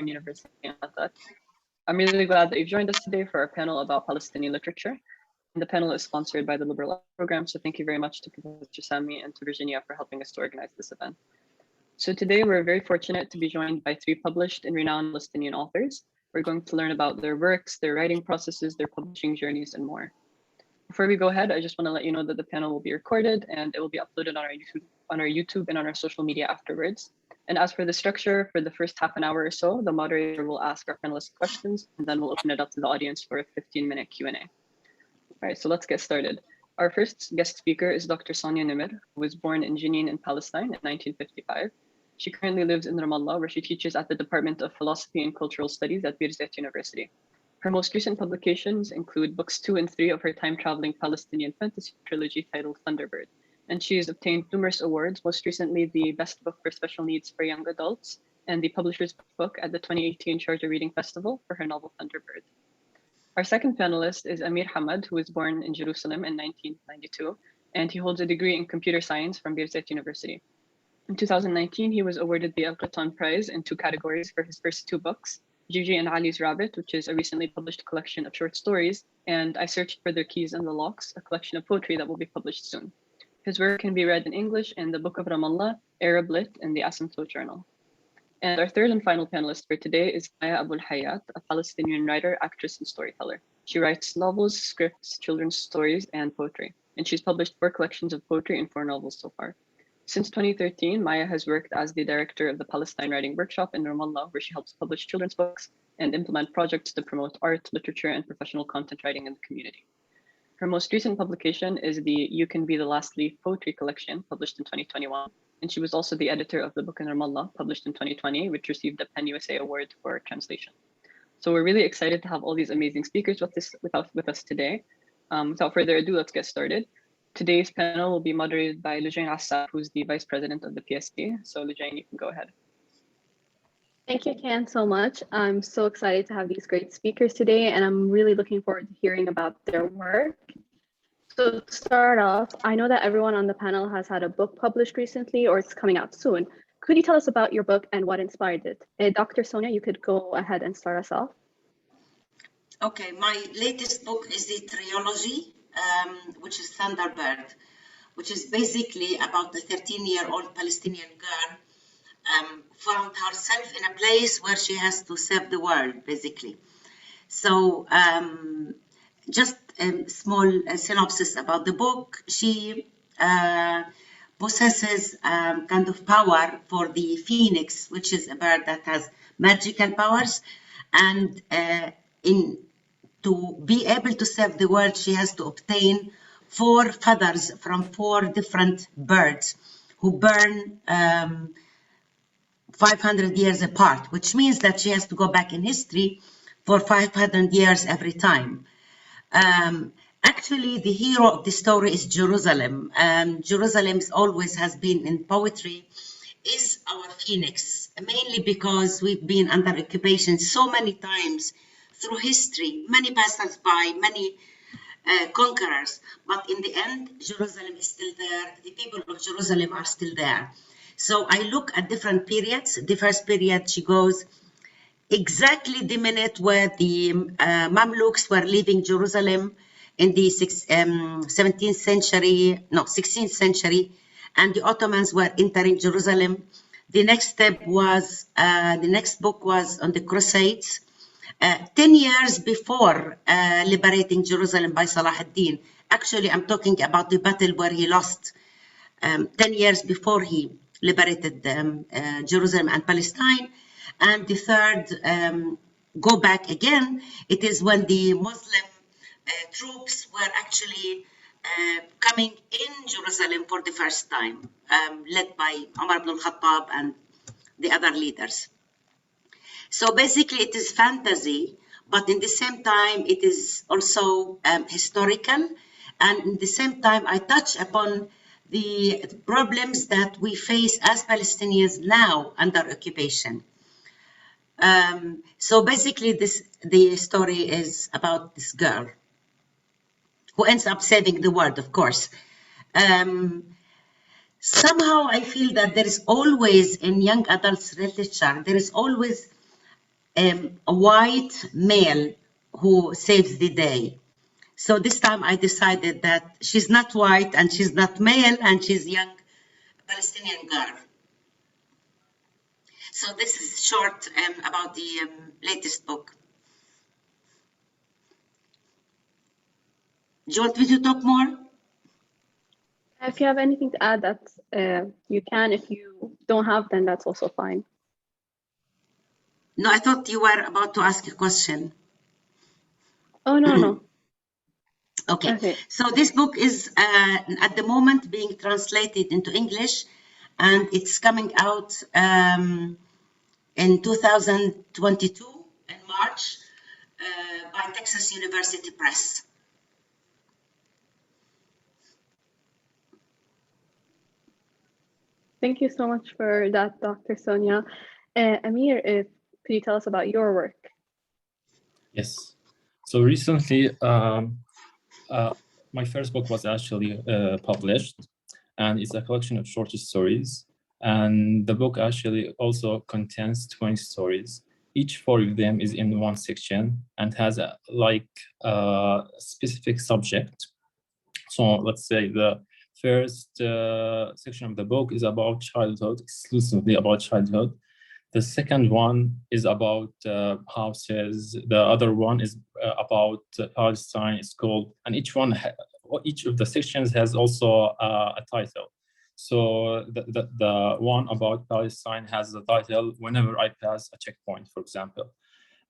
University in Qatar. I'm really glad that you've joined us today for our panel about Palestinian literature. And the panel is sponsored by the Liberal Arts Program, so thank you very much to Professor Sami and to Virginia for helping us to organize this event. So today we're very fortunate to be joined by 3 published and renowned Palestinian authors. We're going to learn about their works, their writing processes, their publishing journeys, and more. Before we go ahead, I just want to let you know that the panel will be recorded and it will be uploaded on our YouTube and on our social media afterwards. And as for the structure, for the first half an hour or so, the moderator will ask our panelists questions, and then we'll open it up to the audience for a 15-minute Q&A. All right, so let's get started. Our first guest speaker is Dr. Sonia Nimr, who was born in Jenin in Palestine in 1955. She currently lives in Ramallah, where she teaches at the Department of Philosophy and Cultural Studies at Birzeit University. Her most recent publications include books 2 and 3 of her time-traveling Palestinian fantasy trilogy titled Thunderbird. And she has obtained numerous awards, most recently the Best Book for Special Needs for Young Adults and the Publisher's Book at the 2018 Sharjah Reading Festival for her novel Thunderbird. Our second panelist is Amir Hamad, who was born in Jerusalem in 1992, and he holds a degree in computer science from Birzeit University. In 2019, he was awarded the El-Qattan Prize in 2 categories for his first 2 books, Gigi and Ali's Rabbit, which is a recently published collection of short stories, and I Searched for Their Keys in the Locks, a collection of poetry that will be published soon. His work can be read in English in the Book of Ramallah, Arab Lit, and the Asymptote Journal. And our third and final panelist for today is Maya Abu-Alhayyat, a Palestinian writer, actress, and storyteller. She writes novels, scripts, children's stories, and poetry. And she's published 4 collections of poetry and 4 novels so far. Since 2013, Maya has worked as the director of the Palestine Writing Workshop in Ramallah, where she helps publish children's books and implement projects to promote art, literature, and professional content writing in the community. Her most recent publication is the You Can Be the Last Leaf poetry collection, published in 2021. And she was also the editor of the book in Ramallah, published in 2020, which received the PEN USA Award for translation. So we're really excited to have all these amazing speakers with us today. Without further ado, let's get started. Today's panel will be moderated by Lujain Assaf, who's the vice president of the PSC. So Lujain, you can go ahead. Thank you, Ken, so much. I'm so excited to have these great speakers today, and I'm really looking forward to hearing about their work. So to start off, I know that everyone on the panel has had a book published recently or it's coming out soon. Could you tell us about your book and what inspired it? Dr. Sonia, you could go ahead and start us off. Okay, my latest book is the trilogy, which is Thunderbird, which is basically about the 13-year-old Palestinian girl found herself in a place where she has to save the world, basically. So just a small synopsis about the book. She possesses kind of power for the phoenix, which is a bird that has magical powers. And to be able to save the world, she has to obtain 4 feathers from 4 different birds who burn 500 years apart, which means that she has to go back in history for 500 years every time. Actually, the hero of the story is Jerusalem. Jerusalem always has been in poetry, is our phoenix, mainly because we've been under occupation so many times through history, many passers-by, many conquerors, but in the end, Jerusalem is still there. The people of Jerusalem are still there. So I look at different periods. The first period, she goes exactly the minute where the Mamluks were leaving Jerusalem in the 16th century, and the Ottomans were entering Jerusalem. The next step was, the next book was on the Crusades, 10 years before liberating Jerusalem by Salah ad-Din. Actually, I'm talking about the battle where he lost 10 years before he liberated Jerusalem and Palestine. And the third, go back again, it is when the Muslim troops were actually coming in Jerusalem for the first time, led by Umar ibn al-Khattab and the other leaders. So basically it is fantasy, but in the same time it is also historical, and in the same time I touch upon the problems that we face as Palestinians now under occupation. So basically the story is about this girl who ends up saving the world, of course. Somehow I feel that there is always in young adults literature, there is always a white male who saves the day. So this time I decided that she's not white and she's not male and she's young Palestinian girl. So this is short about the latest book. Do you want me to talk more? If you have anything to add, that's you can. If you don't have, then that's also fine. No, I thought you were about to ask a question. Oh, no, no. Okay. Okay. So this book is at the moment being translated into English, and it's coming out in 2022 in March by Texas University Press. Thank you so much for that, Dr. Sonia. Amir, could you tell us about your work? Yes. So recently, my first book was actually published, and it's a collection of short stories. And the book actually also contains 20 stories. Each 4 of them is in one section and has a specific subject. So let's say the first section of the book is about childhood, exclusively about childhood. The second one is about houses. The other one is about Palestine. It's called, and each of the sections has also a title. So the one about Palestine has the title "Whenever I Pass a Checkpoint," for example.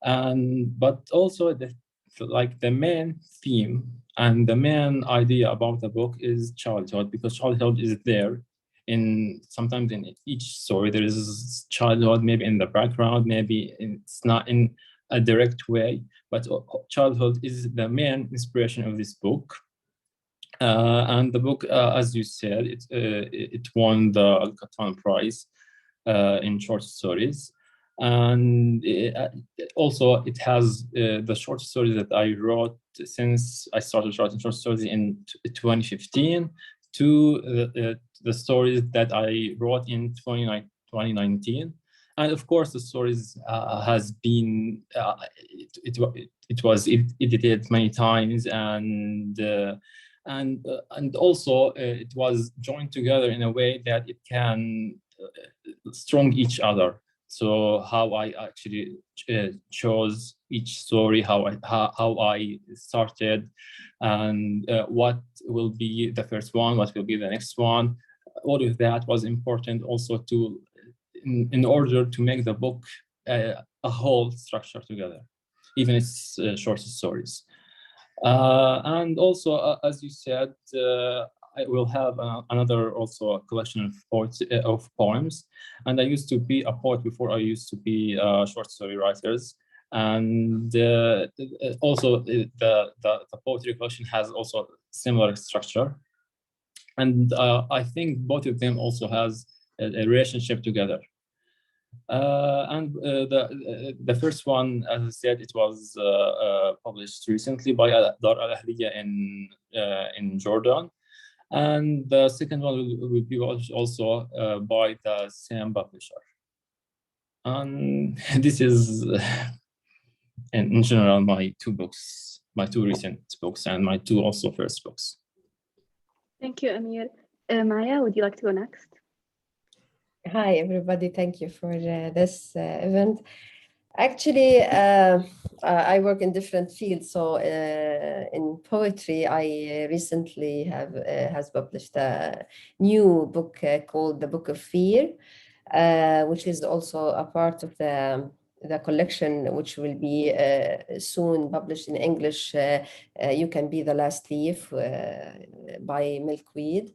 But also the main theme and the main idea about the book is childhood, because childhood is there. Sometimes in each story there is childhood, maybe in the background, maybe it's not in a direct way, but childhood is the main inspiration of this book. And the book, as you said, it won the Al-Qatan Prize in short stories. And also it has the short stories that I wrote since I started writing short stories in 2015 to the stories that I wrote in 2019. And of course, the stories has been, it was edited many times, and also it was joined together in a way that it can strong each other. So how I actually chose each story, how I started, and what will be the first one, what will be the next one. All of that was important also to, in order to make the book a whole structure together, even its short stories. And also, as you said, I will have another also a collection of poems. And I used to be a poet before I used to be short story writers. And also the poetry collection has also similar structure. And I think both of them also has a relationship together. And the first one, as I said, it was published recently by Dar Al-Ahliya in Jordan. And the second one will be also by the same publisher. And this is, in general, my 2 books, my 2 recent books, and my 2 also first books. Thank you, Amir. Maya, would you like to go next? Hi, everybody. Thank you for this event. Actually, I work in different fields. So in poetry, I recently has published a new book called The Book of Fear, which is also a part of the collection, which will be soon published in English. You Can Be the Last Leaf by Milkweed.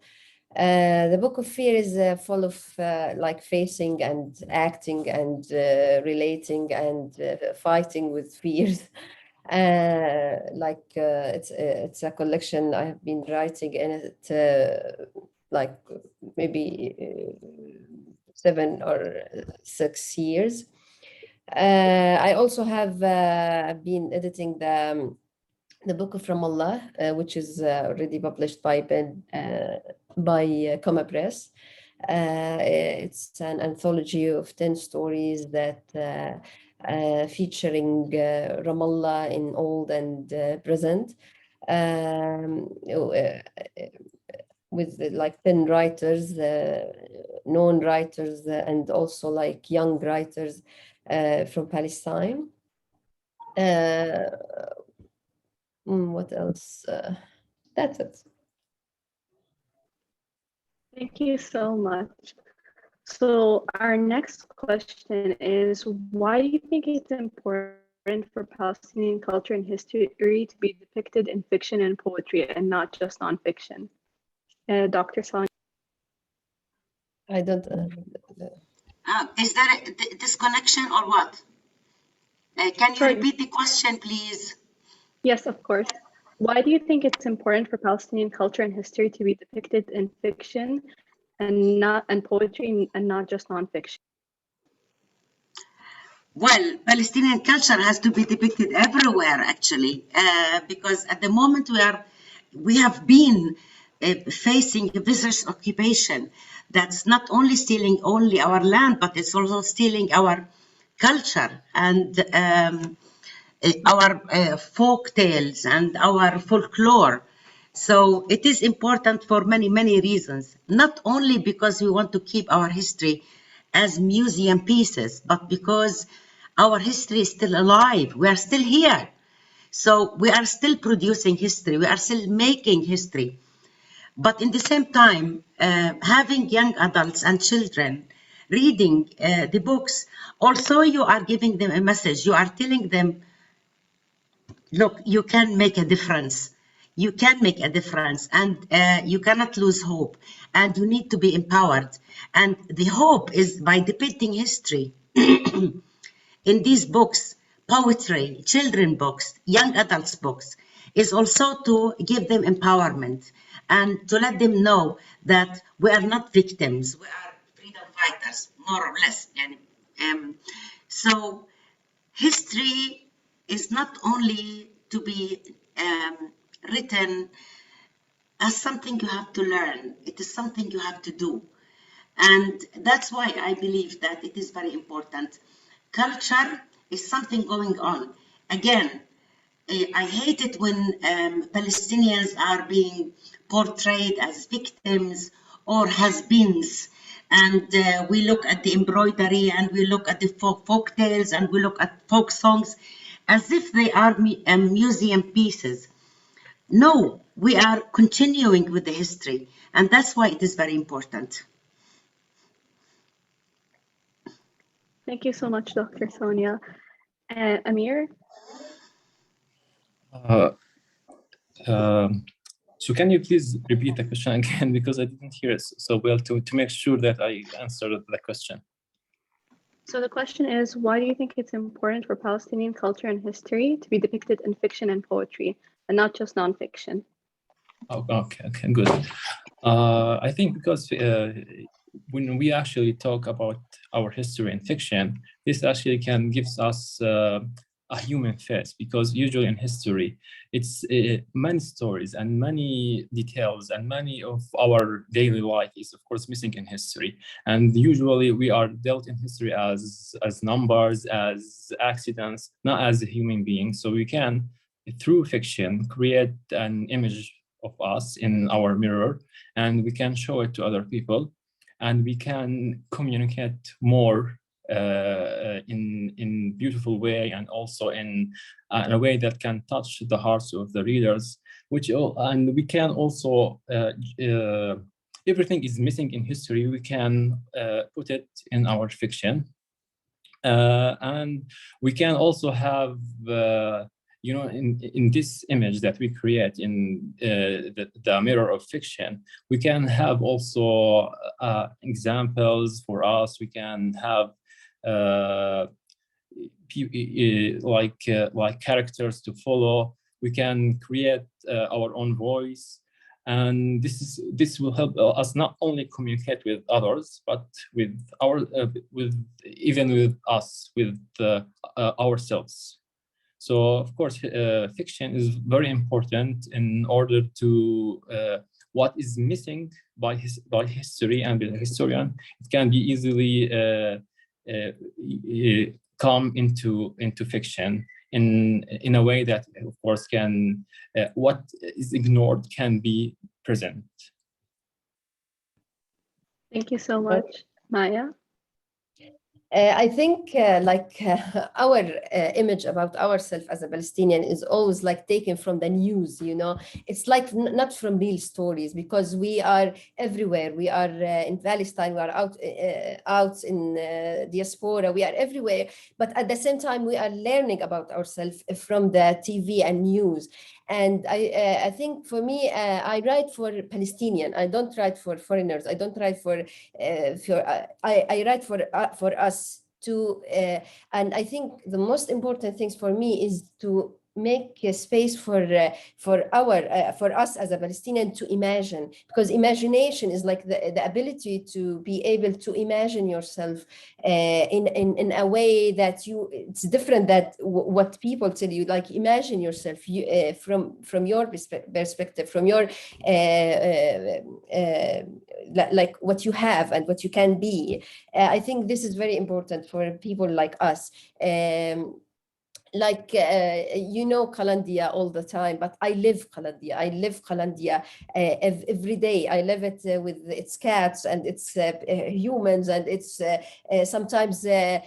The Book of Fear is full of like facing and acting and relating and fighting with fears. It's a collection I have been writing in it like maybe 7 or 6 years. I also have been editing the Book of Ramallah, which is already published by Comma Press. It's an anthology of 10 stories that featuring Ramallah in old and present, with like 10 writers, known writers, and also like young writers from Palestine. What else? That's it. Thank you so much. So our next question is, why do you think it's important for Palestinian culture and history to be depicted in fiction and poetry and not just nonfiction? Dr. Sonia. I don't. Is there a disconnection or what? Can you Sorry. repeat the question, please? Yes, of course. Why do you think it's important for Palestinian culture and history to be depicted in fiction and poetry and not just nonfiction? Well, Palestinian culture has to be depicted everywhere, actually, because at the moment we have been facing a vicious occupation that's not only stealing only our land, but it's also stealing our culture and our folk tales and our folklore. So it is important for many, many reasons, not only because we want to keep our history as museum pieces, but because our history is still alive. We are still here. So we are still producing history. We are still making history. But in the same time, having young adults and children reading the books, also you are giving them a message. You are telling them, look, you can make a difference. You can make a difference, and you cannot lose hope, and you need to be empowered. And the hope is by depicting history in these books, poetry, children books, young adults books, is also to give them empowerment and to let them know that we are not victims, we are freedom fighters, more or less. So history is not only to be written as something you have to learn, it is something you have to do. And that's why I believe that it is very important. Culture is something going on. Again, I hate it when Palestinians are being portrayed as victims or has-beens. And we look at the embroidery and we look at the folk tales and we look at folk songs as if they are museum pieces. No, we are continuing with the history, and that's why it is very important. Thank you so much, Dr. Sonia. Amir? So can you please repeat the question again, because I didn't hear it so well, to make sure that I answered the question. So the question is, why do you think it's important for Palestinian culture and history to be depicted in fiction and poetry and not just nonfiction? Oh, okay, good. I think because when we actually talk about our history in fiction, this actually can give us a human face, because usually in history, it's many stories and many details and many of our daily life is of course missing in history. And usually we are dealt in history as numbers, as accidents, not as a human being. So we can, through fiction, create an image of us in our mirror, and we can show it to other people, and we can communicate more in beautiful way, and also in a way that can touch the hearts of the readers, and we can also everything is missing in history, we can put it in our fiction, and we can also have in this image that we create in the mirror of fiction, we can have also examples for us. We can have like characters to follow. We can create our own voice, and this will help us not only communicate with others, but with even with us, with ourselves. So of course, fiction is very important in order to what is missing by history and by the historian. It can be easily come into fiction in a way that, of course, can what is ignored can be present. Thank you so much, Maya. I think our image about ourselves as a Palestinian is always like taken from the news, you know. It's like not from real stories, because we are everywhere. We are in Palestine, we are out in diaspora, we are everywhere. But at the same time, we are learning about ourselves from the TV and news. And I think for me, I write for Palestinian. I don't write for foreigners. I don't write for I write for us too. And I think the most important things for me is to make a space for us as a Palestinian to imagine, because imagination is like the ability to be able to imagine yourself in a way that it's different that what people tell you. Like, imagine yourself from your perspective, from your like what you have and what you can be. I think this is very important for people like us. You know Qalandia all the time, but I live Qalandia. I live Qalandia every day. I live it with its cats and its humans, and it's sometimes the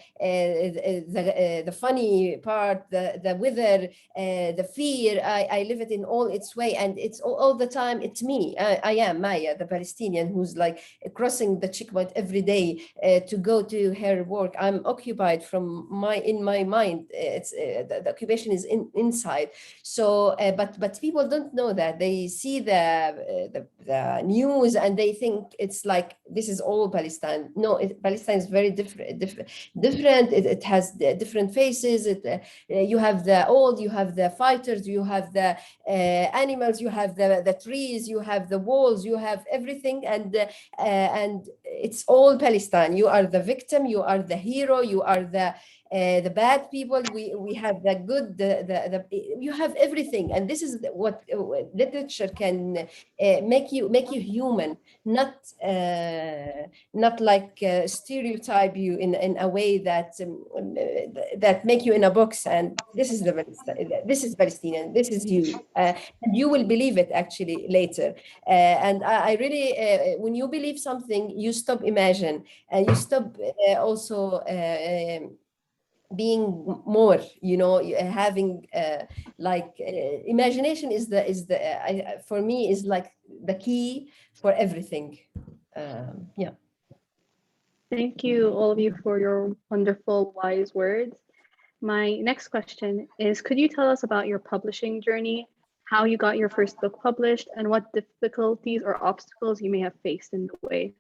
funny part, the weather, the fear. I live it in all its way, and it's all the time. It's me. I am Maya, the Palestinian, who's like crossing the checkpoint every day to go to her work. I'm occupied in my mind. It's the occupation is inside. So, but people don't know that. They see the news and they think it's like this is all Palestine. No, Palestine is very different. It has different faces. You have the old, you have the fighters, you have the animals, you have the trees, you have the walls, you have everything, and it's all Palestine. You are the victim, you are the hero, you are the bad people. We have the good, you have everything, and this is what literature can make you human, not like stereotype you in a way that that make you in a box. And this is Palestinian, this is you, and you will believe it actually later. And I really, when you believe something, you stop imagine, and you stop also being more, you know, having imagination is for me is like the key for everything. Yeah. Thank you, all of you, for your wonderful, wise words. My next question is, could you tell us about your publishing journey, how you got your first book published, and what difficulties or obstacles you may have faced in the way?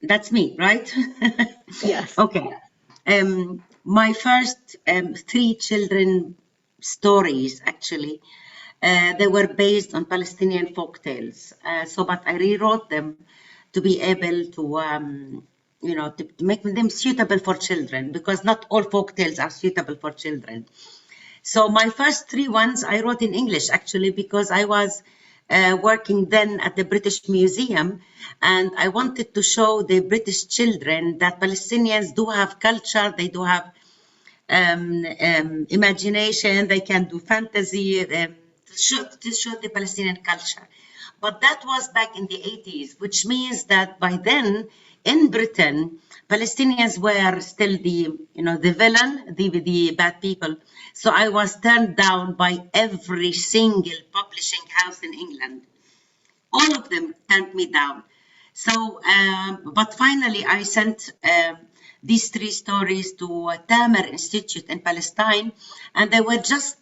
That's me, right? Yes. Okay. My first 3 children stories, actually, they were based on Palestinian folk tales. But I rewrote them to be able to, you know, to make them suitable for children, because not all folk tales are suitable for children. So my first 3 ones I wrote in English, actually, because I was working then at the British Museum, and I wanted to show the British children that Palestinians do have culture, they do have imagination, they can do fantasy, to show the Palestinian culture. But that was back in the 80s, which means that by then in Britain, Palestinians were still the villain, the bad people. So I was turned down by every single publishing house in England. All of them turned me down. So, but finally I sent these 3 stories to Tamer Institute in Palestine, and they were just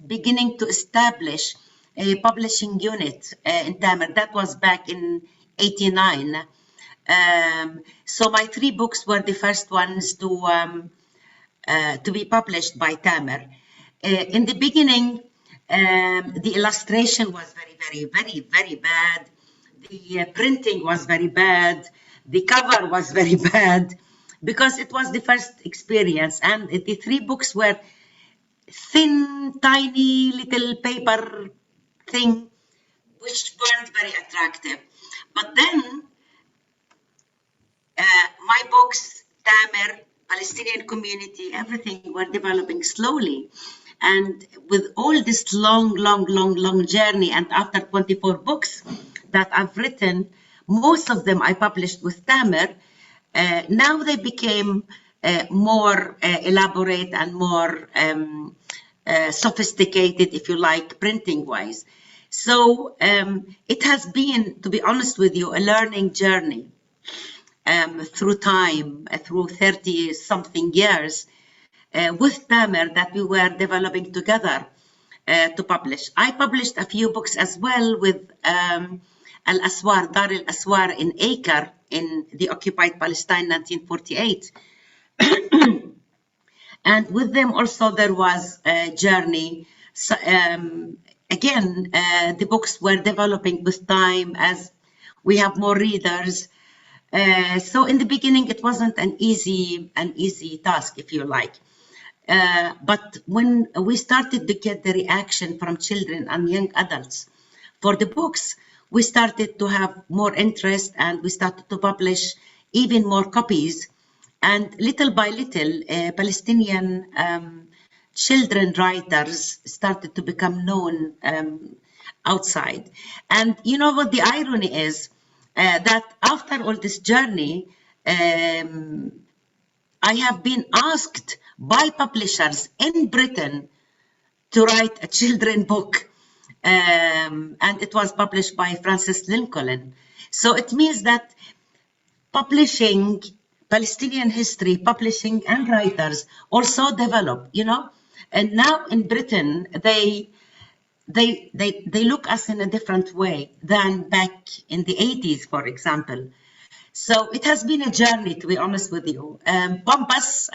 beginning to establish a publishing unit in Tamer. That was back in 89. So my 3 books were the first ones to be published by Tamer. In the beginning, the illustration was very bad. The printing was very bad. The cover was very bad, because it was the first experience. And the 3 books were thin, tiny little paper thing, which weren't very attractive. But then my books Tamer, Palestinian community, everything were developing slowly. And with all this long journey, and after 24 books that I've written, most of them I published with Tamer, now they became more elaborate and more sophisticated, if you like, printing-wise. So it has been, to be honest with you, a learning journey through time, through 30-something years with Tamer that we were developing together to publish. I published a few books as well with Al-Aswar, Dar al-Aswar in Acre in the occupied Palestine 1948. And with them also there was a journey. So, again, the books were developing with time as we have more readers. So in the beginning, it wasn't an easy task, if you like. But when we started to get the reaction from children and young adults for the books, we started to have more interest and we started to publish even more copies. And little by little, Palestinian children writers started to become known outside. And you know what the irony is? That after all this journey, I have been asked by publishers in Britain to write a children's book. And it was published by Francis Lincoln. So it means that publishing Palestinian history, publishing and writers also develop, you know. And now in Britain, they look us in a different way than back in the 80s, for example. So it has been a journey, to be honest with you. Pompous,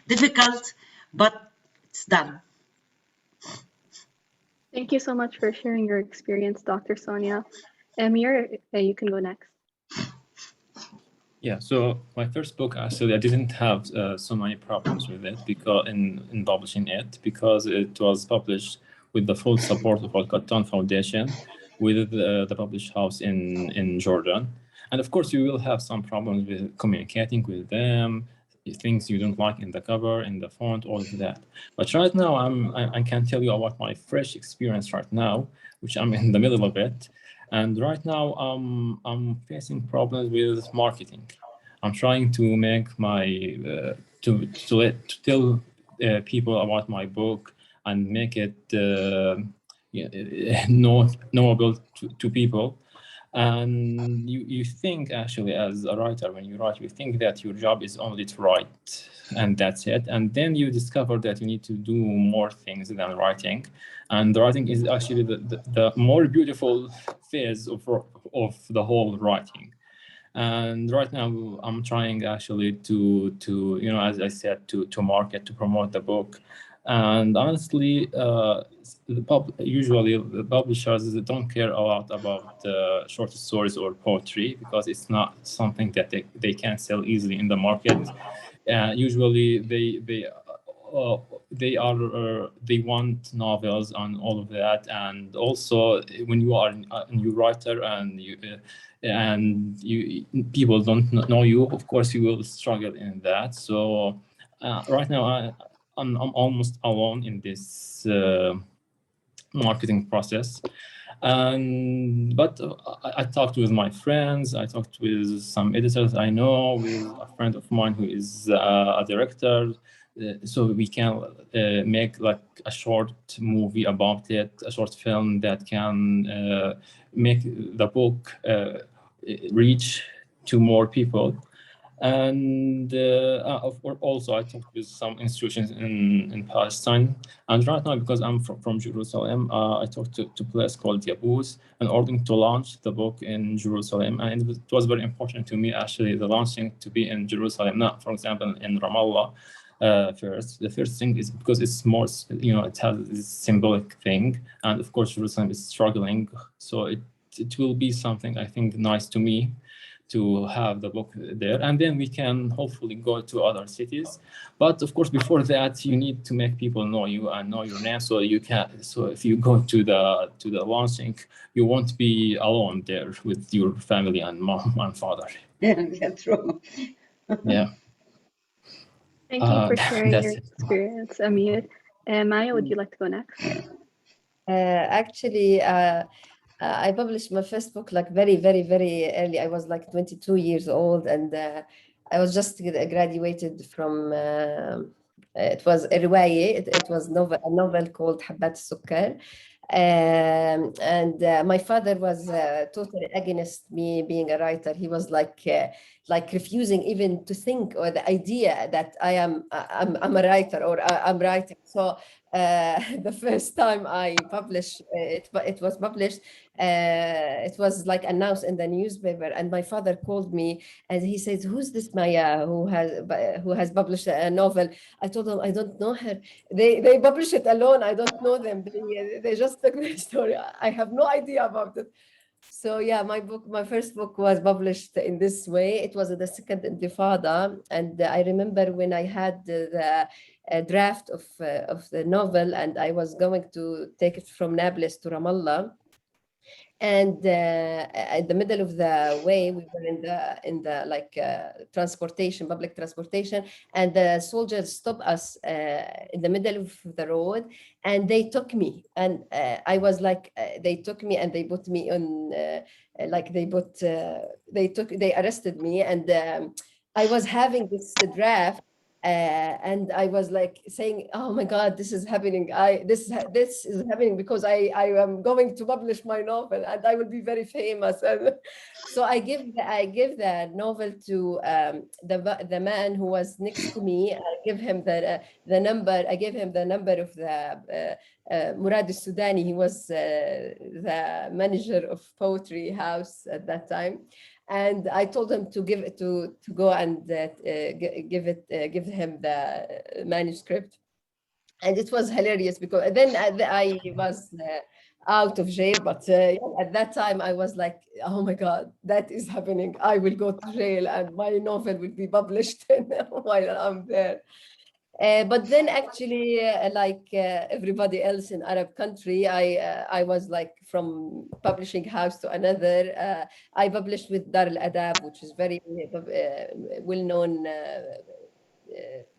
difficult, but it's done. Thank you so much for sharing your experience, Dr. Sonia. Amir, you can go next. Yeah, so my first book, actually, I didn't have so many problems with it because in publishing it, because it was published with the full support of Al-Qattan Foundation with the published house in Jordan. And of course, you will have some problems with communicating with them, things you don't like in the cover, in the font, all of that. But right now, I can tell you about my fresh experience right now, which I'm in the middle of it. And right now, I'm facing problems with marketing. I'm trying to make my to tell people about my book and make it knowable to people. And you think, actually, as a writer, when you write, you think that your job is only to write and that's it. And then you discover that you need to do more things than writing. And the writing is actually the more beautiful phase of the whole writing. And right now I'm trying actually to you know, as I said, to market, to promote the book. And honestly, usually the publishers don't care a lot about short stories or poetry because it's not something that they can sell easily in the market. Usually they want novels and all of that. And also, when you are a new writer and people don't know you, of course you will struggle in that. So right now I'm almost alone in this marketing process. But I talked with my friends, I talked with some editors I know, with a friend of mine who is a director, so we can make like a short movie about it, a short film that can make the book reach to more people. And also I talked with some institutions in Palestine. And right now, because I'm from Jerusalem, I talked to a place called Yabuz in order to launch the book in Jerusalem. And it was very important to me, actually, the launching to be in Jerusalem, not, for example, in Ramallah first. The first thing is because it's more, you know, it has this symbolic thing. And of course, Jerusalem is struggling. So it will be something, I think, nice to me to have the book there, and then we can hopefully go to other cities. But of course, before that, you need to make people know you and know your name, so you can. So if you go to the launching, you won't be alone there with your family and mom and father. Yeah, true. Yeah. Thank you for sharing That's your it. experience, Amir. Maya, would you like to go next? Actually, I published my first book like very, very, very early. I was like 22 years old, and I was just graduated from. It was a riwayah. It was a novel called Habbat Sukkar. And my father was totally against me being a writer. He was like refusing even to think or the idea that I'm a writer or I'm writing. So the first time I published it was published. It was like announced in the newspaper, and my father called me and he says, "Who's this Maya who has published a novel?" I told him I don't know her. They publish it alone. I don't know them. They just took the story. I have no idea about it. So yeah, my first book was published in this way. It was the second Intifada, and I remember when I had the draft of the novel, and I was going to take it from Nablus to Ramallah. And at the middle of the way, we were in the like transportation, public transportation, and the soldiers stopped us in the middle of the road, and they took me, and I was like, they took me and they put me on, like they arrested me, and I was having this draft. And I was like saying, "Oh my God, this is happening! This is happening because I am going to publish my novel and I will be very famous." And so I give the novel to the man who was next to me. I give him the number. I gave him the number of the Murad al-Sudani. He was the manager of poetry house at that time. And I told him to go and give him the manuscript, and it was hilarious because then I was out of jail, but at that time I was like, "Oh my God, that is happening! I will go to jail, and my novel will be published while I'm there." But then actually, everybody else in Arab country, I was like from publishing house to another. I published with Dar al-Adab, which is very well-known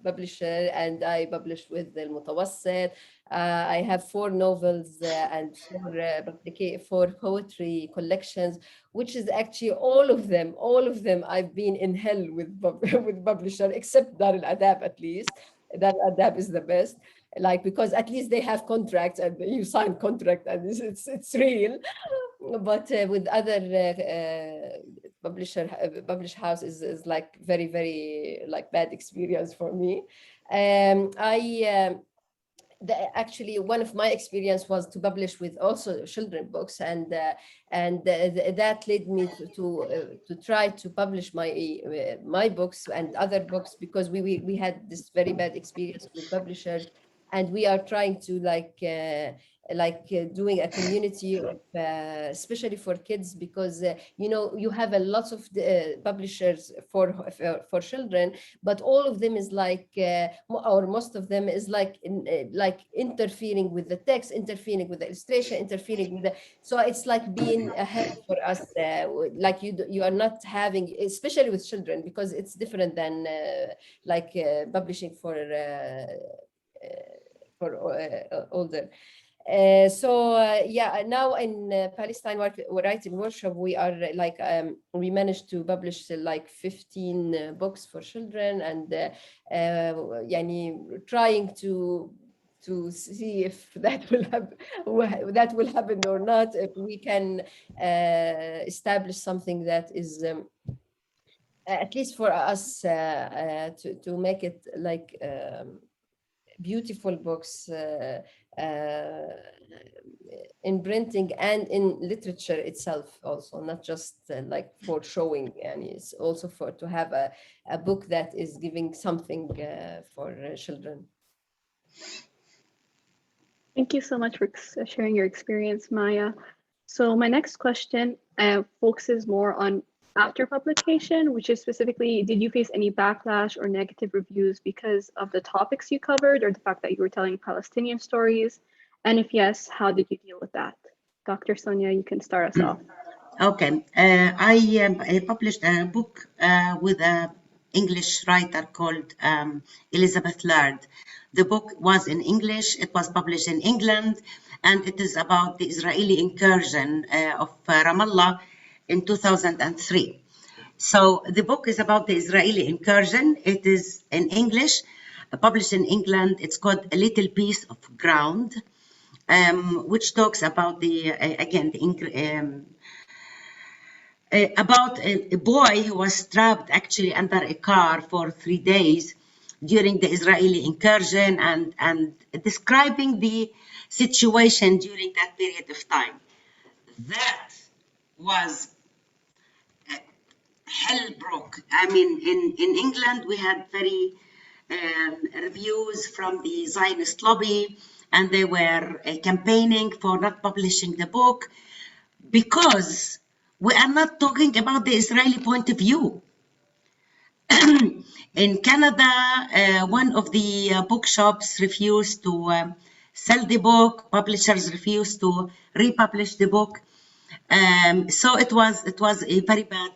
publisher, and I published with Al Mutawassit. I have 4 novels and 4 poetry collections, which is actually all of them I've been in hell with with publisher, except Dar al-Adab at least. That Adab is the best, like, because at least they have contracts and you sign contract and it's real. But with other publish house is like very, very like bad experience for me. Actually, one of my experience was to publish with also children books, and that led me to try to publish my books and other books, because we had this very bad experience with publishers, and we are trying to doing a community of, especially for kids, because you have a lot of publishers for children, but all of them is like or most of them is like interfering with the text, interfering with the illustration, interfering with the, so it's like being ahead for us, like you are not having, especially with children, because it's different than publishing for older. Yeah, now in Palestine Writing Workshop, we are we managed to publish 15 books for children, and trying to see if that will happen or not, if we can establish something that is at least for us to make it like beautiful books in printing and in literature itself also, not just for showing, and it's also to have a book that is giving something for children. Thank you so much for sharing your experience, Maya. So my next question focuses more on after publication, which is specifically, did you face any backlash or negative reviews because of the topics you covered, or the fact that you were telling Palestinian stories? And if yes, how did you deal with that? Dr. Sonia, you can start us off. Okay, I published a book with a English writer called Elizabeth Laird. The book was in English, it was published in England, and it is about the Israeli incursion of Ramallah in 2003. So the book is about the Israeli incursion. It is in English, published in England. It's called A Little Piece of Ground, which talks about about a boy who was trapped actually under a car for 3 days during the Israeli incursion, and describing the situation during that period of time. That was hell broke. I mean, in England, we had very reviews from the Zionist lobby, and they were campaigning for not publishing the book because we are not talking about the Israeli point of view. In Canada, one of the bookshops refused to sell the book. Publishers refused to republish the book. So it was a very bad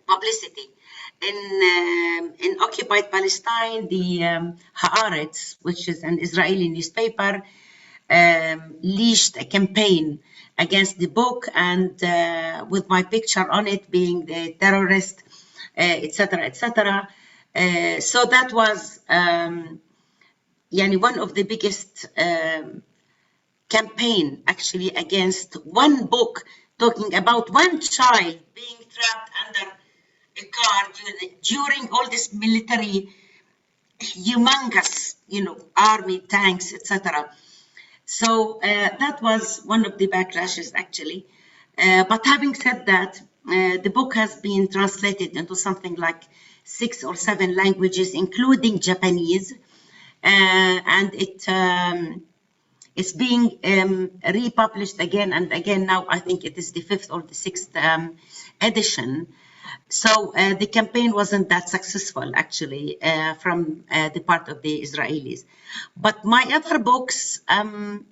publicity. In occupied Palestine, the Haaretz, which is an Israeli newspaper, leashed a campaign against the book, and with my picture on it being the terrorist, etc., etc. So that was one of the biggest campaign actually against one book talking about one child being trapped under a car during all this military, humongous, army, tanks, etc. So that was one of the backlashes, actually. But having said that, the book has been translated into something like 6 or 7 languages, including Japanese, and it's being republished again and again. Now I think it is the 5th or the 6th edition. So the campaign wasn't that successful, actually, from the part of the Israelis. But my other books, in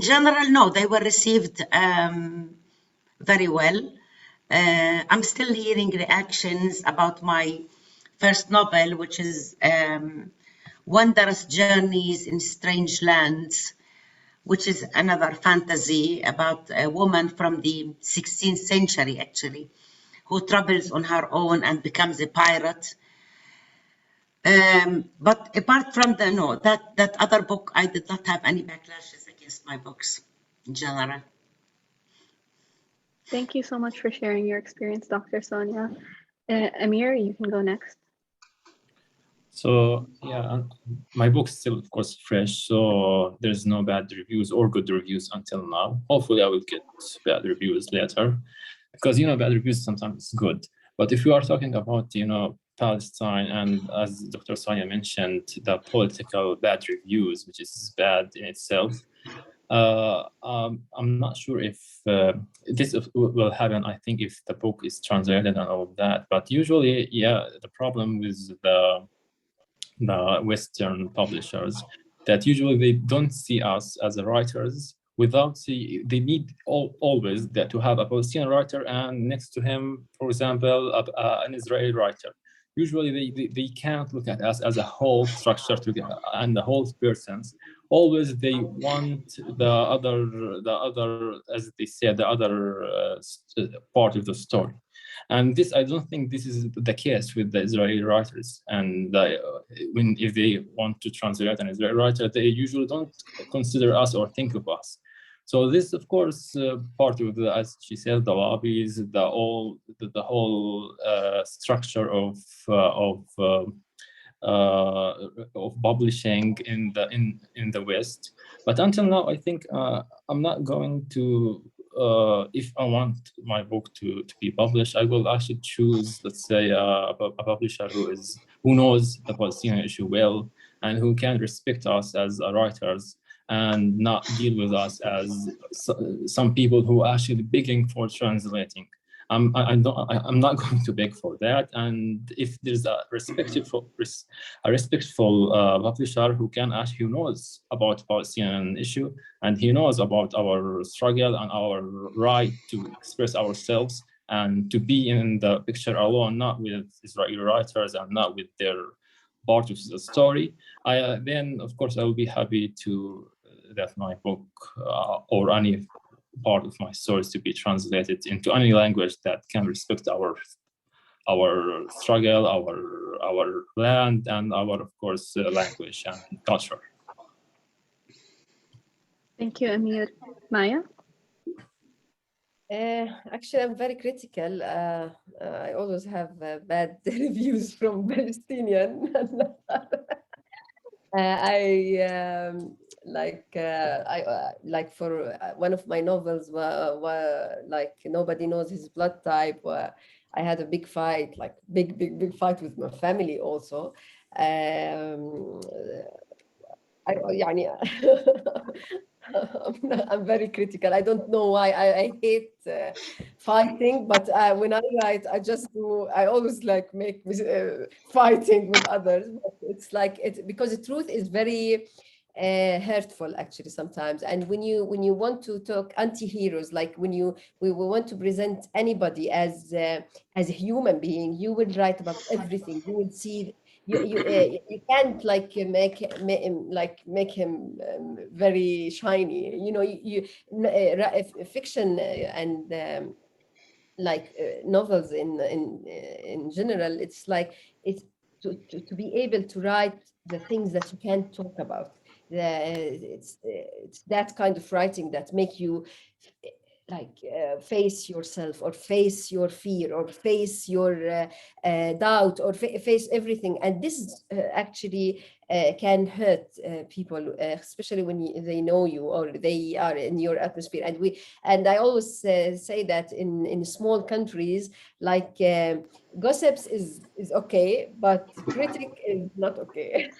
general, no, they were received very well. I'm still hearing reactions about my first novel, which is Wondrous Journeys in Strange Lands, which is another fantasy about a woman from the 16th century, actually, who travels on her own and becomes a pirate. But apart from that other book, I did not have any backlashes against my books in general. Thank you so much for sharing your experience, Dr. Sonia. Amir, you can go next. So yeah, my book's still, of course, fresh, so there's no bad reviews or good reviews until now. Hopefully I will get bad reviews later, because, bad reviews sometimes is good. But if we are talking about, Palestine, and as Dr. Sonia mentioned, the political bad reviews, which is bad in itself, I'm not sure if this will happen, I think, if the book is translated and all of that. But usually, yeah, the problem with the Western publishers, that usually they don't see us as writers they need always that to have a Palestinian writer and next to him, for example, an Israeli writer. Usually they can't look at us as a whole structure together and the whole persons. Always they want the other, as they said, the other part of the story. And this, I don't think this is the case with the Israeli writers. And if they want to translate an Israeli writer, they usually don't consider us or think of us. So this, of course, part of the, as she said, the lobbies, the whole structure of publishing in the West. But until now, I think I'm not going to. If I want my book to be published, I will actually choose, let's say, a publisher who knows the Palestinian issue well and who can respect us as writers and not deal with us as some people who are actually begging for translating. I'm not going to beg for that. And if there's a respectful publisher who knows about Palestinian issue and he knows about our struggle and our right to express ourselves, and to be in the picture alone, not with Israeli writers and not with their part of the story, then of course I will be happy to that my book or any part of my stories to be translated into any language that can respect our struggle, our land, and our, of course, language and culture. Thank you, Amir. Maya? Actually, I'm very critical. I always have bad reviews from Palestinian. Like for one of my novels, like Nobody Knows His Blood Type. I had a big fight, like big fight with my family also. I'm very critical. I don't know why. I hate fighting, but when I write, I always like make fighting with others. But it's like because the truth is very hurtful actually sometimes. And when you want to talk anti-heroes, like when we want to present anybody as a human being, you will write about everything. You will see. You can't like make him very shiny. You know, fiction and novels in general. It's like it's to be able to write the things that you can't talk about. It's that kind of writing that make you face yourself or face your fear or face your doubt or face everything. And this actually can hurt people, especially when they know you or they are in your atmosphere. And I always say that in small countries, like gossips is okay, but critic is not okay.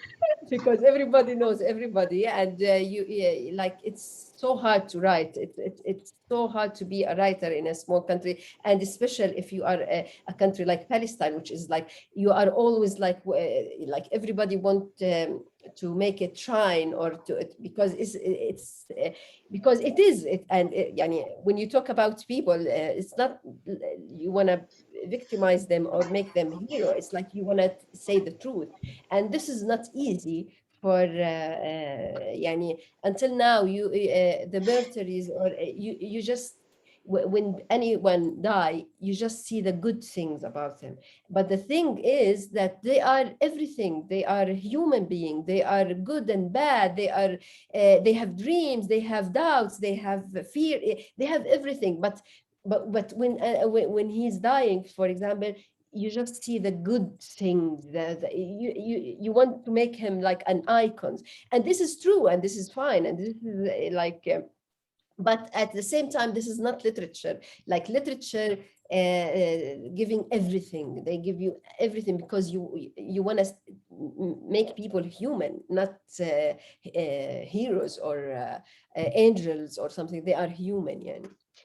Because everybody knows everybody, and it's so hard to write. It's so hard to be a writer in a small country, and especially if you are a country like Palestine, which is like you are always like everybody want to make it shine or to it because it's because it is it. And when you talk about people, it's not you want to victimize them or make them hero. It's like you want to say the truth, and this is not easy for until now. You the murderers or you just when anyone die, you just see the good things about them. But the thing is that they are everything. They are human beings. They are good and bad. They are they have dreams. They have doubts. They have fear. They have everything. But when he's dying, for example, you just see the good things. You want to make him like an icon, and this is true, and this is fine, and this is but at the same time, this is not literature. Like literature, giving everything. They give you everything because you want to make people human, not heroes or angels or something. They are human, yeah.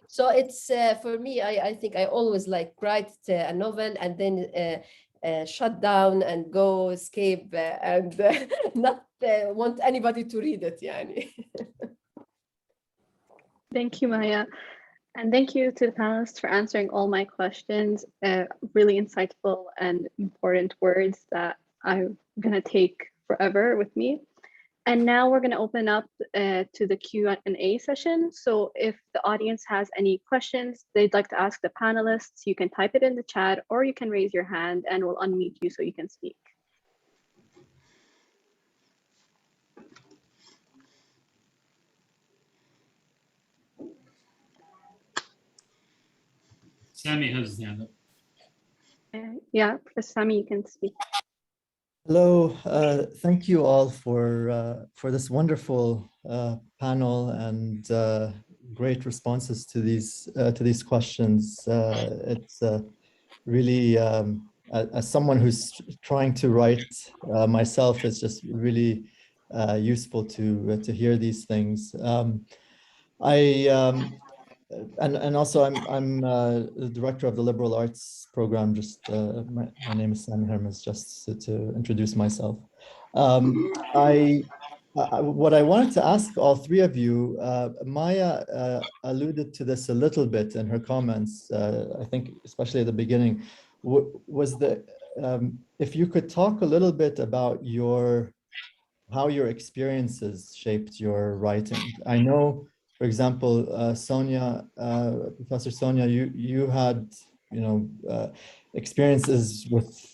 So it's for me. I think I always like write a novel and then shut down and go escape and not want anybody to read it, yani. Thank you, Maya. And thank you to the panelists for answering all my questions. Really insightful and important words that I'm going to take forever with me. And now we're going to open up to the Q&A session. So if the audience has any questions they'd like to ask the panelists, you can type it in the chat or you can raise your hand and we'll unmute you so you can speak. Sami has his hand up. Yeah, Professor Sami, you can speak. Hello, thank you all for this wonderful panel and great responses to these questions. It's really, as someone who's trying to write myself, it's just really useful to hear these things. And also I'm the director of the liberal arts program. Just my name is Sonia Nimr, just to introduce myself. I what I wanted to ask all three of you, Maya alluded to this a little bit in her comments, I think especially at the beginning, was if you could talk a little bit about how your experiences shaped your writing. I know, for example, Sonia, Professor Sonia, you had, experiences with,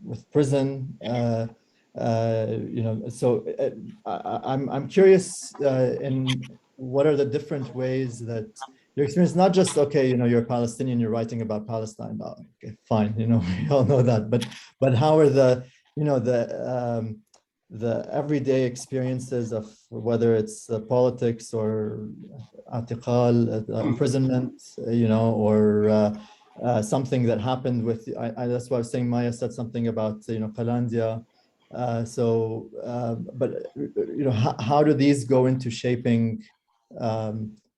with prison. So I'm curious in what are the different ways that your experience, not just, okay, you're a Palestinian, you're writing about Palestine. Okay, fine, we all know that, but how are the everyday experiences of whether it's politics or atiqal, imprisonment, or something that happened with, that's why I was saying Maya said something about, Qalandia. But, how do these go into shaping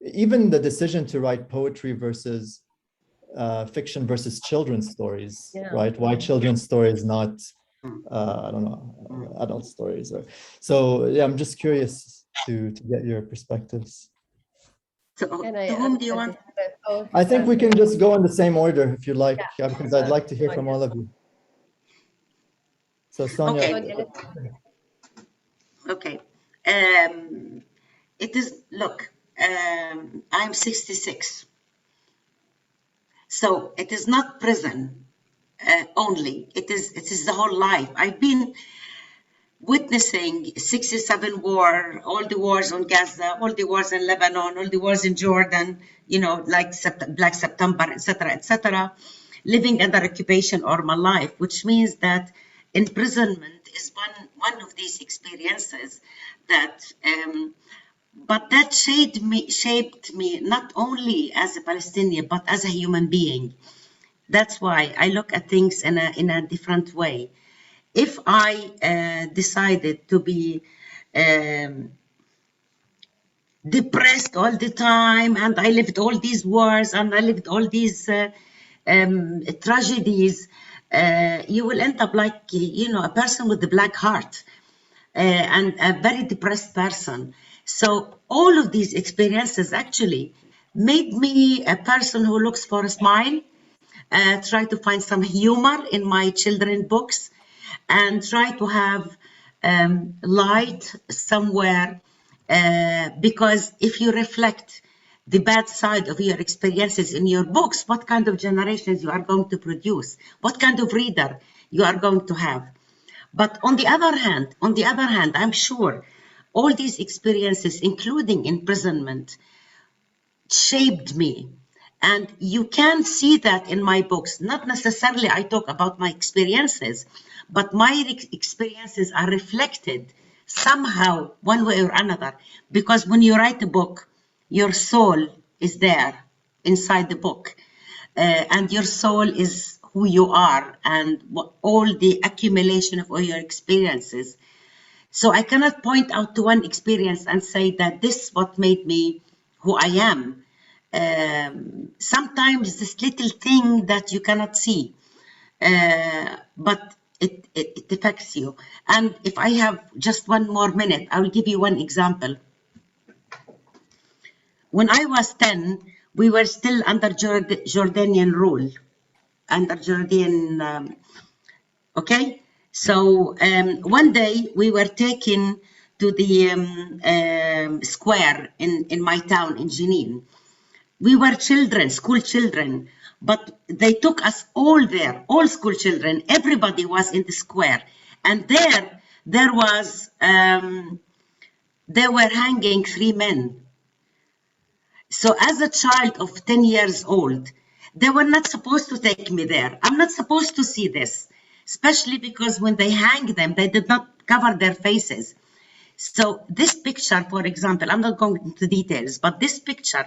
even the decision to write poetry versus fiction versus children's stories, right? Why children's stories, not, I don't know, adult stories? So yeah, I'm just curious to get your perspectives. So, to whom do you want? I think we can just go in the same order if you like, because I'd like to hear from all of you. So Sonia. Okay. It is, look, I'm 66. So it is not prison only. It is the whole life. I've been witnessing 67 war, all the wars on Gaza, all the wars in Lebanon, all the wars in Jordan, like Black September, etc., living under occupation all my life, which means that imprisonment is one of these experiences that, but that shaped me not only as a Palestinian, but as a human being. That's why I look at things in a different way. If I decided to be depressed all the time, and I lived all these wars, and I lived all these tragedies, you will end up like, a person with a black heart and a very depressed person. So all of these experiences actually made me a person who looks for a smile, try to find some humor in my children's books, and try to have light somewhere, because if you reflect the bad side of your experiences in your books, what kind of generations you are going to produce, what kind of reader you are going to have. But on the other hand, I'm sure all these experiences, including imprisonment, shaped me. And you can see that in my books. Not necessarily I talk about my experiences, but my experiences are reflected somehow, one way or another. Because when you write a book, your soul is there inside the book. And your soul is who you are and all the accumulation of all your experiences. So I cannot point out to one experience and say that this is what made me who I am. Sometimes this little thing that you cannot see, but it affects you. And if I have just one more minute, I will give you one example. When I was 10, we were still under Jordanian rule, under Jordanian, okay? So one day we were taken to the square in my town in Jenin. We were children, school children, but they took us all there, all school children. Everybody was in the square. And there was, they were hanging 3 men. So as a child of 10 years old, they were not supposed to take me there. I'm not supposed to see this, especially because when they hang them, they did not cover their faces. So this picture, for example, I'm not going into details, but this picture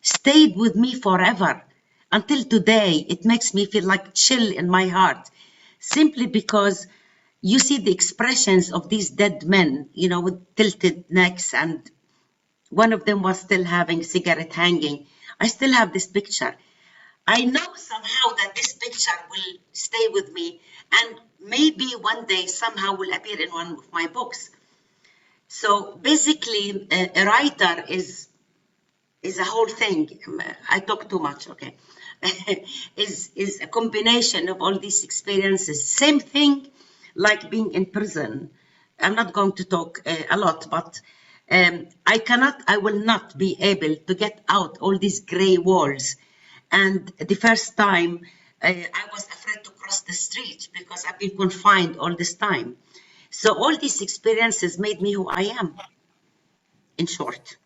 stayed with me forever. Until today, it makes me feel like chill in my heart, simply because you see the expressions of these dead men, with tilted necks, and one of them was still having cigarette hanging. I still have this picture. I know somehow that this picture will stay with me, and maybe one day somehow will appear in one of my books. So basically, a writer is a whole thing. I talk too much, okay? is a combination of all these experiences. Same thing like being in prison. I'm not going to talk a lot, but I will not be able to get out all these gray walls. And the first time I was afraid to cross the street because I've been confined all this time. So all these experiences made me who I am, in short.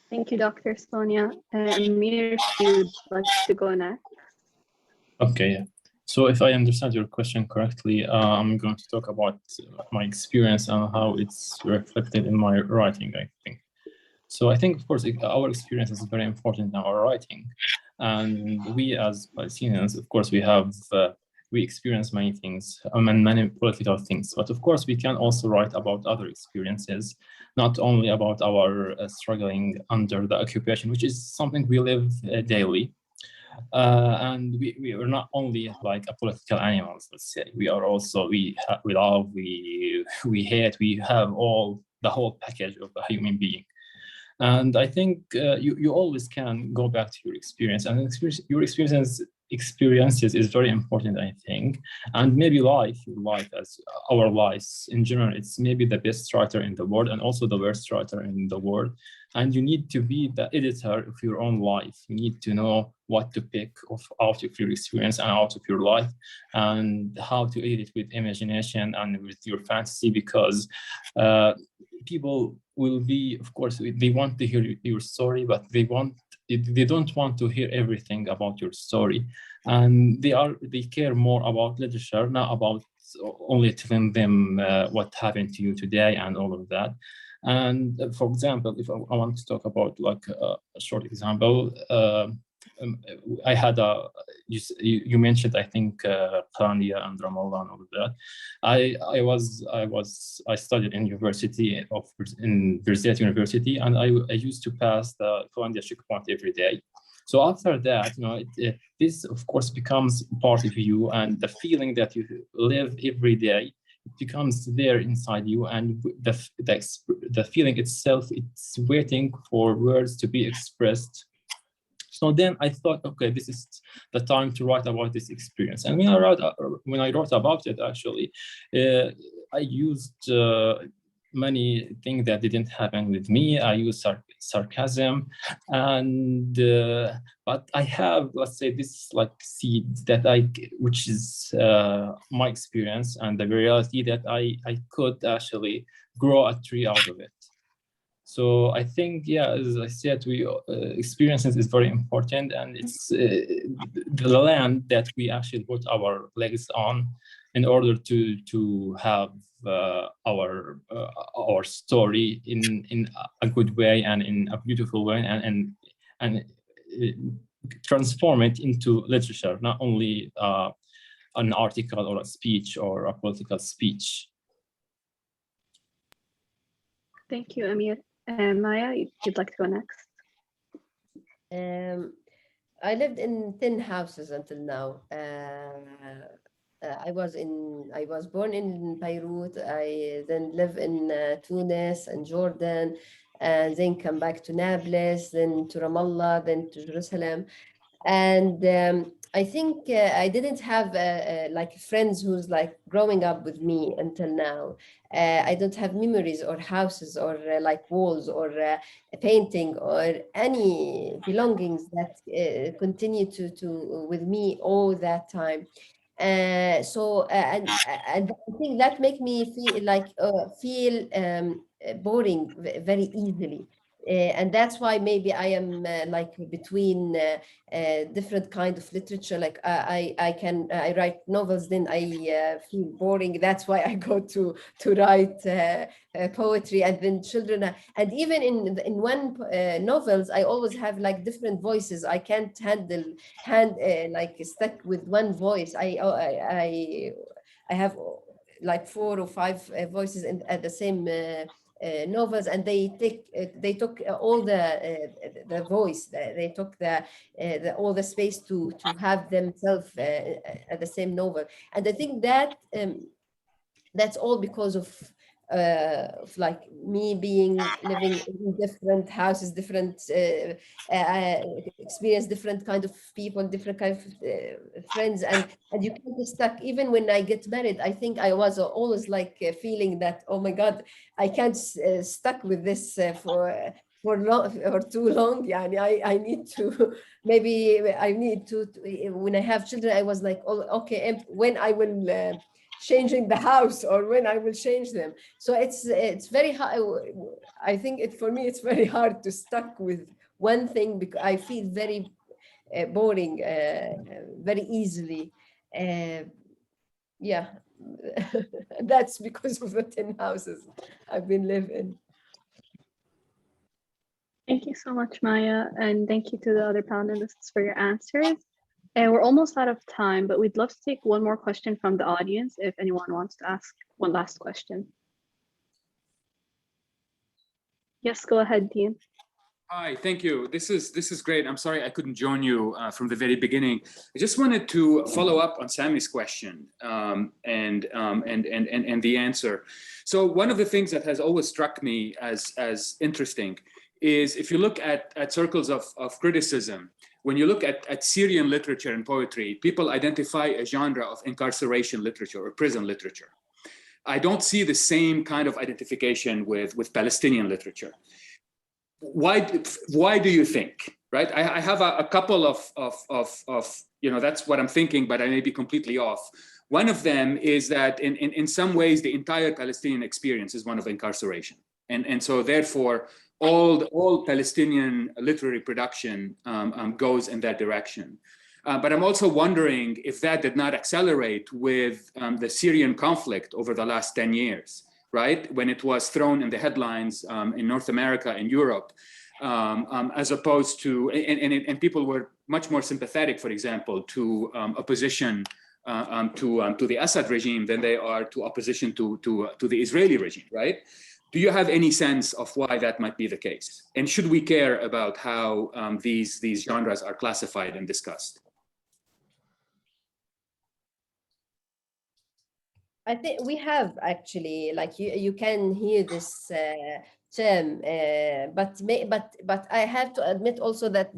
Thank you, Dr. Sonia. Amir, if you'd like to go next. Okay, yeah. So if I understand your question correctly, I'm going to talk about my experience and how it's reflected in my writing, I think. So I think, of course, our experience is very important in our writing. And we as Palestinians, of course, we experience many things and many political things. But of course, we can also write about other experiences, not only about our struggling under the occupation, which is something we live daily. And we are not only like a political animals, let's say. We are also, we love, we hate, we have the whole package of a human being. And I think you always can go back to your experience, and your experiences is very important, I think. And maybe your life as our lives in general, it's maybe the best writer in the world and also the worst writer in the world. And you need to be the editor of your own life. You need to know what to pick out of your experience and out of your life, and how to edit with imagination and with your fantasy, because people will be, of course, they want to hear your story, but they don't want to hear everything about your story. And they care more about literature, not about only telling them what happened to you today and all of that. And for example, if I want to talk about like a short example, I had you mentioned, I think, Khania and Ramallah and all of that. I studied in Birzeit University, and I used to pass the Khania checkpoint every day. So after that, this of course becomes part of you, and the feeling that you live every day, it becomes there inside you, and the feeling itself, it's waiting for words to be expressed. So then I thought, okay, this is the time to write about this experience. And when I wrote about it, actually, I used many things that didn't happen with me. I used sarcasm, and but I have, let's say, this like seed that which is my experience and the reality that I could actually grow a tree out of it. So I think, yeah, as I said, experiences is very important, and it's the land that we actually put our legs on in order to have our story in a good way and in a beautiful way, and transform it into literature, not only an article or a speech or a political speech. Thank you, Amir. Maya, you'd like to go next? I lived in 10 houses until now. I was born in Beirut. I then live in Tunis and Jordan, and then come back to Nablus, then to Ramallah, then to Jerusalem. And I think I didn't have like friends who's like growing up with me until now. I don't have memories or houses or like walls or a painting or any belongings that continue to with me all that time. And I think that make me feel boring very easily. And that's why maybe I am like between different kind of literature. Like I write novels, then I feel boring. That's why I go to write poetry, and then children. And even in one novels, I always have like different voices. I can't handle like stuck with one voice. I have like 4 or 5 voices at the same novels, and they took all the voice, they took all the space to have themselves at the same novel. And I think that that's all because of like me living in different houses, different experience, different kind of people, different kind of friends, and you can't be stuck. Even when I get married, I think I was always like feeling that, oh my God, I can't stuck with this for too long. Yeah, I need to, maybe I need to, when I have children, I was like, oh, okay, when I will changing the house, or when I will change them. So it's very hard. I think for me it's very hard to stuck with one thing, because I feel very boring very easily. Yeah, that's because of the 10 houses I've been living. Thank you so much, Maya, and thank you to the other panelists for your answers. And we're almost out of time, but we'd love to take one more question from the audience if anyone wants to ask one last question. Yes, go ahead, Dean. Hi, thank you. This is great. I'm sorry I couldn't join you from the very beginning. I just wanted to follow up on Sami's question and the answer. So one of the things that has always struck me as interesting is, if you look at circles of criticism, when you look at Syrian literature and poetry, people identify a genre of incarceration literature or prison literature. I don't see the same kind of identification with Palestinian literature. Why do you think, right? I have a couple of, that's what I'm thinking, but I may be completely off. One of them is that in some ways, the entire Palestinian experience is one of incarceration. And so therefore, all Palestinian literary production goes in that direction. But I'm also wondering if that did not accelerate with the Syrian conflict over the last 10 years, right? When it was thrown in the headlines in North America and Europe, as opposed to, and people were much more sympathetic, for example, to opposition to the Assad regime than they are to opposition to the Israeli regime, right? Do you have any sense of why that might be the case? And should we care about how these genres are classified and discussed? I think we have actually, like you can hear this term, but I have to admit also that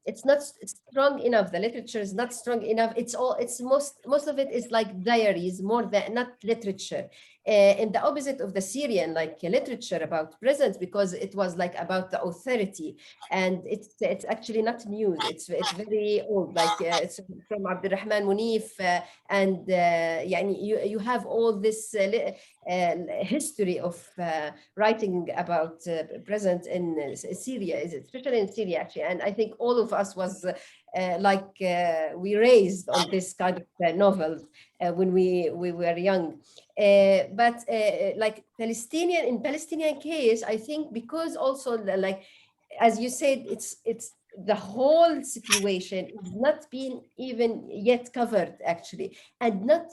it's not strong enough. The literature is not strong enough. It's most of it is like diaries more than not literature. In the opposite of the Syrian like literature about present, because it was like about the authority, and it's actually not news. It's very old, like it's from Abdurrahman Munif, and you have all this history of writing about present in Syria, especially in Syria actually. And I think all of us was we raised on this kind of novels when we were young. But like in Palestinian case, I think because also like, as you said, it's the whole situation is not being even yet covered actually, and not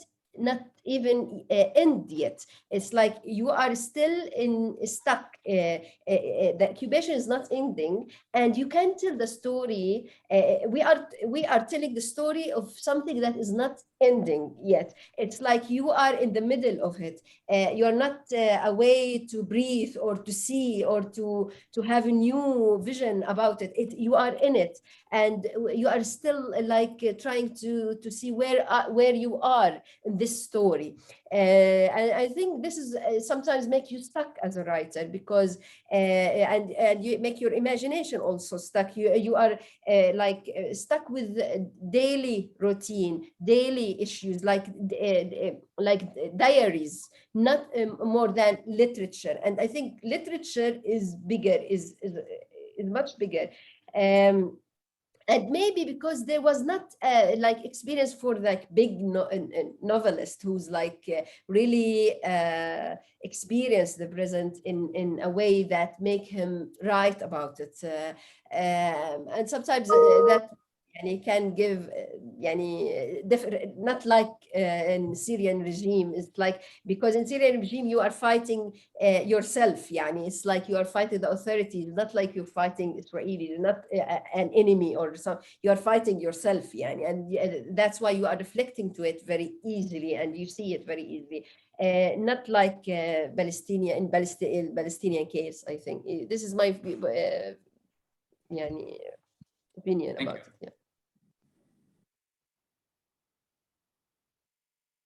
even end yet. It's like you are still stuck. The occupation is not ending, and you can tell the story. We are telling the story of something that is not ending yet. It's like you are in the middle of it. You're not a way to breathe or to see or to have a new vision about it. You are in it, and you are still like trying to see where you are in this story. And I think this is sometimes make you stuck as a writer, because and you make your imagination also stuck. You are stuck with daily routine, daily issues, like diaries, not more than literature. And I think literature is bigger, is much bigger. And maybe because there was not like experience for like big novelist who's like really experience the present in a way that make him write about it. And sometimes that can give not like in Syrian regime. It's like, because in Syrian regime you are fighting yourself. It's like you are fighting the authorities, not like you're fighting Israeli. You're not an enemy or something. You are fighting yourself. And that's why you are reflecting to it very easily, and you see it very easily. Not like Palestinian case. I think this is my opinion about it. Yeah.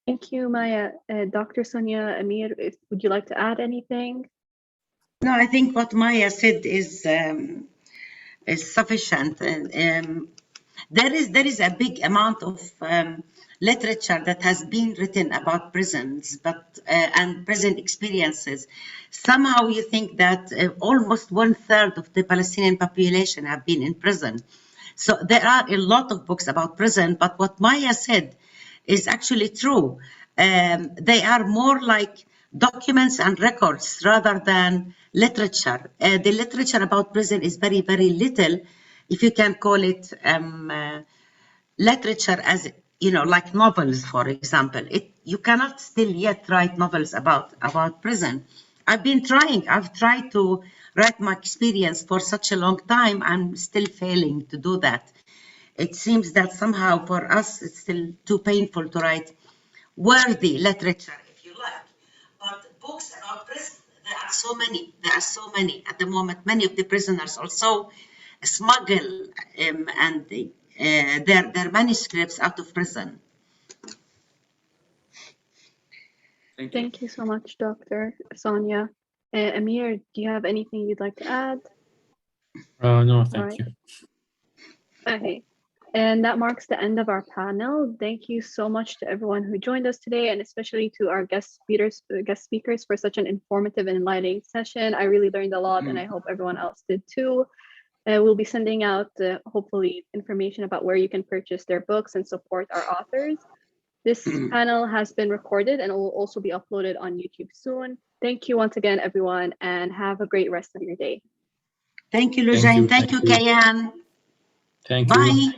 Thank you, Maya. Dr. Sonia, Amir, would you like to add anything? No, I think what Maya said is sufficient. There is a big amount of literature that has been written about prisons, and prison experiences. Somehow you think that almost 1/3 of the Palestinian population have been in prison. So there are a lot of books about prison, but what Maya said is actually true. They are more like documents and records rather than literature. The literature about prison is very, very little, if you can call it literature, as like novels, for example. You cannot still yet write novels about prison. I've tried to write my experience for such a long time. I'm still failing to do that. It seems that somehow for us it's still too painful to write worthy literature, if you like. But books about prison, there are so many at the moment. Many of the prisoners also smuggle and their manuscripts out of prison. Thank you. Thank you so much, Dr. Sonia. Amir, do you have anything you'd like to add? No, thank you. Okay. And that marks the end of our panel. Thank you so much to everyone who joined us today, and especially to our guest speakers for such an informative and enlightening session. I really learned a lot, and I hope everyone else did too. We'll be sending out, hopefully, information about where you can purchase their books and support our authors. This panel has been recorded and will also be uploaded on YouTube soon. Thank you once again, everyone, and have a great rest of your day. Thank you, Lujain. Thank you, Kayan. Thank you. Bye.